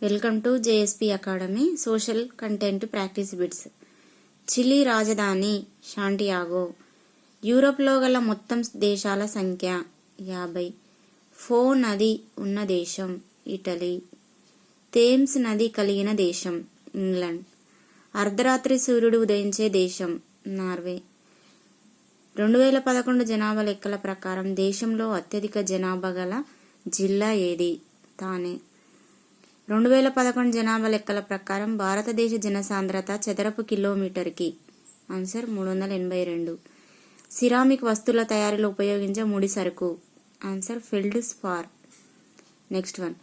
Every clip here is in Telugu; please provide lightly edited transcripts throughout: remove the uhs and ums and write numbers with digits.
Welcome to JSP academy social content practice bits. Chile రాజధాని శాంటియాగో. యూరోప్లో గల మొత్తం దేశాల సంఖ్య 50. ఫో నది ఉన్న దేశం ఇటలీ. థేమ్స్ నది కలిగిన దేశం ఇంగ్లాండ్. అర్ధరాత్రి సూర్యుడు ఉదయించే దేశం నార్వే. 2011 జనాభా లెక్కల ప్రకారం దేశంలో అత్యధిక జనాభా గల జిల్లా ఏది? థానే. 2011 జనాభా లెక్కల ప్రకారం భారతదేశ జనసాంద్రత చదరపు కిలోమీటర్కి ఆన్సర్ 382. సిరామిక్ వస్తువుల తయారీలో ఉపయోగించే ముడి సరుకు answer feldspar. Next one.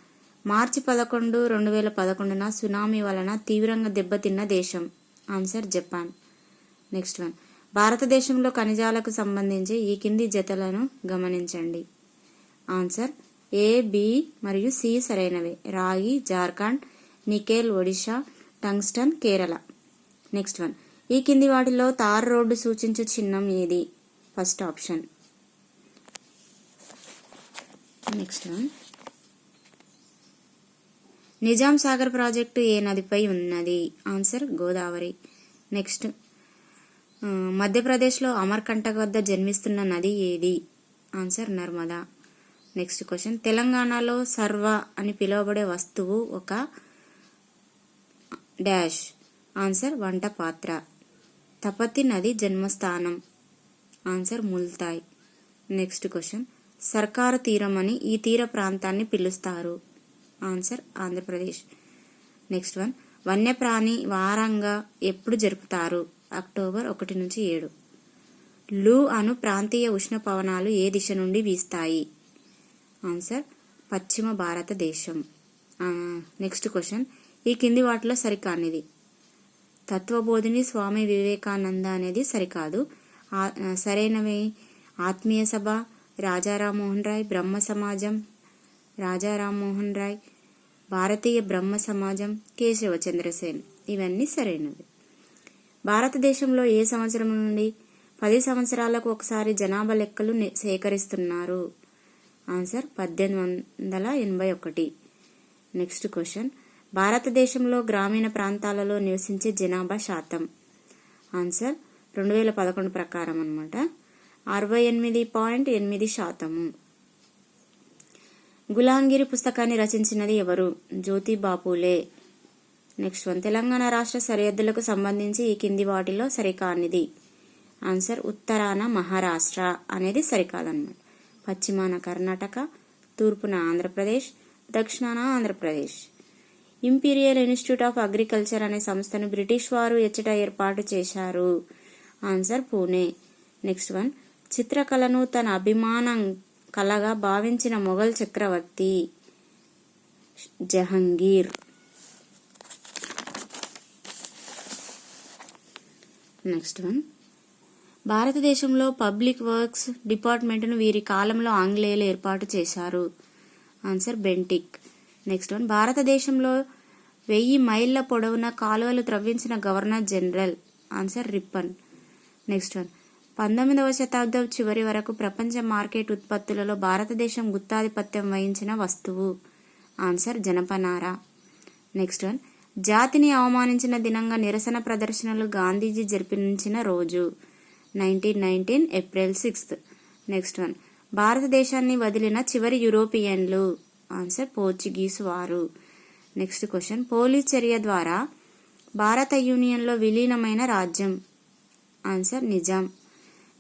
మార్చి 11, 2011 సునామీ వలన తీవ్రంగా దెబ్బతిన్న దేశం ఆన్సర్ జపాన్. Next one. భారతదేశంలో ఖనిజాలకు సంబంధించి ఈ కింది జతలను గమనించండి. ఆన్సర్ ఏ, బి మరియు సి సరైనవే. రాగి Jharkhand, nickel Odisha, tungsten Kerala. Next one. ఈ కింది వాటిలో తార్ రోడ్డు సూచించు చిహ్నం ఏది? First option. Next one. Nizam Sagar project ఏ నదిపై ఉన్నది? ఆన్సర్ గోదావరి. నెక్స్ట్. మధ్యప్రదేశ్లో అమర్కంటక్ వద్ద జన్మిస్తున్న నది ఏది? ఆన్సర్ నర్మదా. Next question. తెలంగాణలో సర్వ అని పిలువబడే వస్తువు ఒక డాష్ ఆన్సర్ వంట పాత్ర. తపతి నది జన్మస్థానం ఆన్సర్ ముల్తాయ్. Next question. సర్కారు తీరం అని ఈ తీర ప్రాంతాన్ని పిలుస్తారు ఆన్సర్ ఆంధ్రప్రదేశ్. Next one. వన్యప్రాణి వారంగా ఎప్పుడు జరుపుతారు? అక్టోబర్ 1 నుంచి 7. లు అను ప్రాంతీయ ఉష్ణపవనాలు ఏ దిశ నుండి వీస్తాయి? ఆన్సర్ పశ్చిమ భారతదేశం. Next question. ఈ కింది వాటిలో సరికానిది. తత్వబోధిని స్వామి వివేకానంద అనేది సరికాదు. సరైనవి ఆత్మీయ సభ, రాజా రామ్మోహన్ రాయ్, బ్రహ్మ సమాజం, రాజా రామ్మోహన్ రాయ్, భారతీయ బ్రహ్మ సమాజం, కేశవ చంద్రసేన్. ఇవన్నీ సరైనవి. భారతదేశంలో ఏ సంవత్సరం నుండి 10 సంవత్సరాలకు ఒకసారి జనాభా లెక్కలు సేకరిస్తున్నారు? ఆన్సర్ 1881. Next question. భారతదేశంలో గ్రామీణ ప్రాంతాలలో నివసించే జనాభా శాతం? ఆన్సర్ 2011 ప్రకారం అన్నమాట 68.8%. గులాంగిరి పుస్తకాన్ని రచించినది ఎవరు? జ్యోతిబాపులే. Next one. తెలంగాణ రాష్ట్ర సరిహద్దులకు సంబంధించి ఈ కింది వాటిలో సరికానిది? ఆన్సర్ ఉత్తరాన మహారాష్ట్ర అనేది సరికాదన్నమాట. పశ్చిమాన కర్ణాటక, తూర్పున ఆంధ్రప్రదేశ్, దక్షిణాన Andhra Pradesh. Imperial institute of agriculture అనే సంస్థను బ్రిటిష్ వారు ఎచ్చట ఏర్పాటు చేశారు? ఆన్సర్ పూణే. Next one. చిత్రకళను తన అభిమానం కళగా భావించిన మొఘల్ చక్రవర్తి జహంగీర్. Next one. భారతదేశంలో పబ్లిక్ వర్క్స్ డిపార్ట్మెంట్ను వీరి కాలంలో ఆంగ్లేయులు ఏర్పాటు చేశారు? Answer Bentinck. Next one. భారతదేశంలో 1000 మైళ్ళ పొడవున కాలువలు త్రవ్వించిన governor general? Answer Ripon. Next one. 19వ శతాబ్దం చివరి వరకు ప్రపంచ మార్కెట్ ఉత్పత్తులలో భారతదేశం గుత్తాధిపత్యం వహించిన వస్తువు? ఆన్సర్ జనపనార. Next one. జాతిని అవమానించిన దినంగా నిరసన ప్రదర్శనలు గాంధీజీ జరిపించిన రోజు? 1919 ఏప్రిల్ 6. Next one. భారతదేశాన్ని వదిలిన చివరి యూరోపియన్లు? ఆన్సర్ పోర్చుగీస్ వారు. Next question. పోలీస్ చర్య ద్వారా భారత యూనియన్లో విలీనమైన రాజ్యం? Answer Nizam.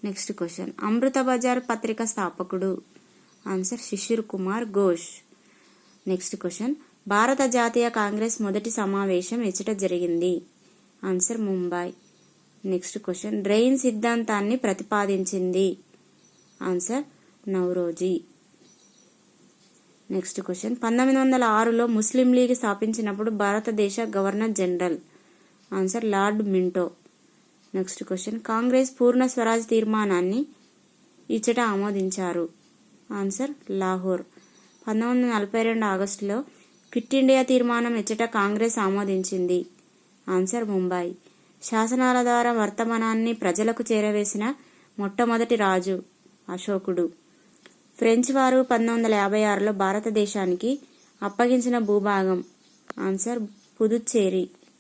Next question. Amrita Bazar Patrika స్థాపకుడు? Answer Sisir Kumar Ghosh. Next question. భారత జాతీయ కాంగ్రెస్ మొదటి సమావేశం ఎచ్చట జరిగింది? Answer Mumbai. Next question. Drain సిద్ధాంతాన్ని ప్రతిపాదించింది? ఆన్సర్ నౌరోజీ. Next question. 1906లో ముస్లిం లీగ్ స్థాపించినప్పుడు భారతదేశ governor general? Answer lord Minto. Next question. Congress Purna Swaraj తీర్మానాన్ని ఇచ్చట ఆమోదించారు? ఆన్సర్ లాహోర్. 1942 ఆగస్టులో క్విట్ ఇండియా తీర్మానం ఎచ్చట కాంగ్రెస్ ఆమోదించింది? ఆన్సర్ ముంబై. శాసనాల ద్వారా వర్తమానాన్ని ప్రజలకు చేరవేసిన మొట్టమొదటి రాజు అశోకుడు. ఫ్రెంచ్ వారు 1956లో భారతదేశానికి అప్పగించిన భూభాగం? ఆన్సర్ పుదుచ్చేరి.